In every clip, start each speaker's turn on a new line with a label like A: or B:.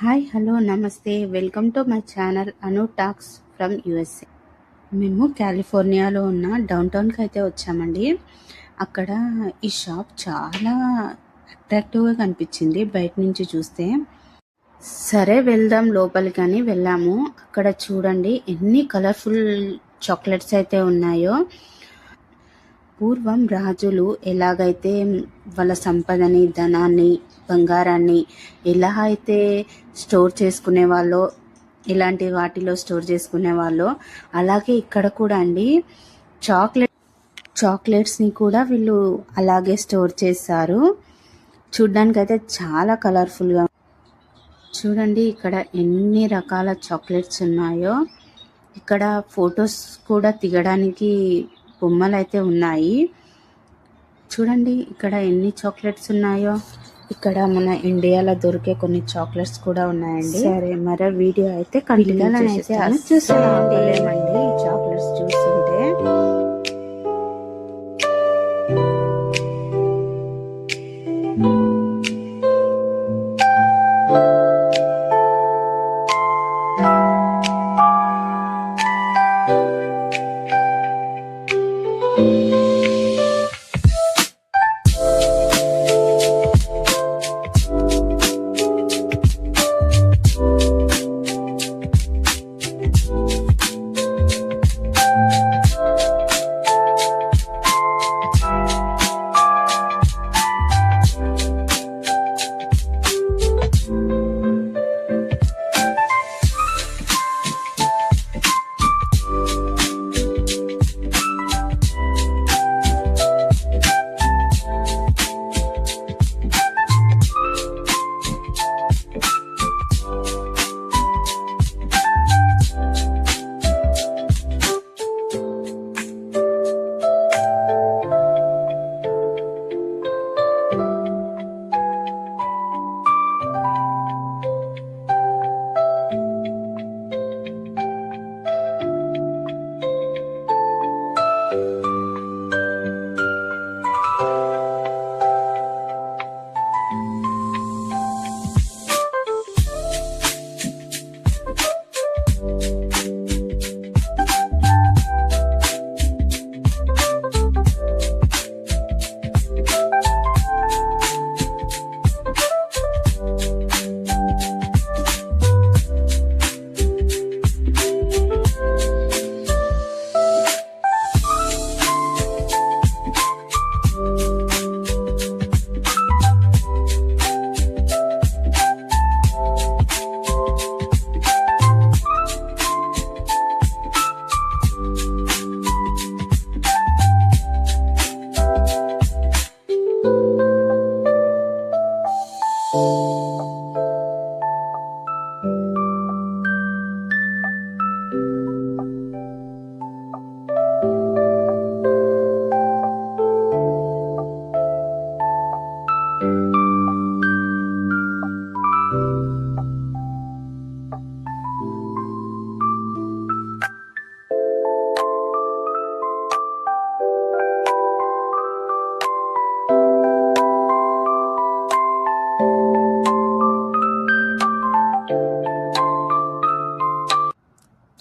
A: Hi hello నమస్తే welcome to my channel Anu talks from USA. మేము కాలిఫోర్నియాలో ఉన్న down టౌన్కి అయితే వచ్చామండి. అక్కడ ఈ షాప్ చాలా అట్రాక్టివ్గా కనిపించింది బయట నుంచి చూస్తే. సరే వెళ్దాం లోపలికి అని వెళ్ళాము. అక్కడ చూడండి ఎన్ని కలర్ఫుల్ చాక్లెట్స్ అయితే ఉన్నాయో. పూర్వం రాజులు ఎలాగైతే వాళ్ళ సంపదని, ధనాన్ని, బంగారాన్ని ఎలా అయితే స్టోర్ చేసుకునే వాళ్ళో, ఇలాంటి వాటిలో స్టోర్ చేసుకునే వాళ్ళో, అలాగే ఇక్కడ కూడా అండి చాక్లెట్స్ని కూడా వీళ్ళు అలాగే స్టోర్ చేస్తారు. చూడ్డానికైతే చాలా కలర్ఫుల్గా. చూడండి ఇక్కడ ఎన్ని రకాల చాక్లెట్స్ ఉన్నాయో. ఇక్కడ ఫొటోస్ కూడా దిగడానికి బొమ్మలు అయితే ఉన్నాయి. చూడండి ఇక్కడ ఎన్ని చాక్లెట్స్ ఉన్నాయో. ఇక్కడ మన ఇండియాలో దొరికే కొన్ని చాక్లెట్స్ కూడా ఉన్నాయండి. సరే మరో వీడియో అయితే కంటిన్యూ చూసేమండి. చాక్లెట్స్ చూస్తుంటే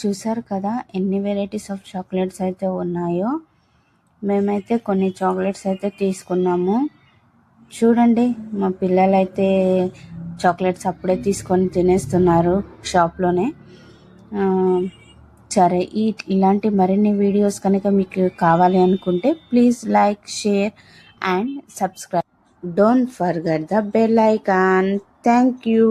A: చూసారు కదా ఎన్ని వెరైటీస్ ఆఫ్ చాక్లెట్స్ అయితే ఉన్నాయో. మేమైతే కొన్ని చాక్లెట్స్ అయితే తీసుకున్నాము. చూడండి మా పిల్లలైతే చాక్లెట్స్ అప్పుడే తీసుకొని తినేస్తున్నారు షాప్లోనే. సరే ఇలాంటి మరిన్ని వీడియోస్ కనుక మీకు కావాలి అనుకుంటే please like, share and subscribe. Don't forget the bell icon. Thank you.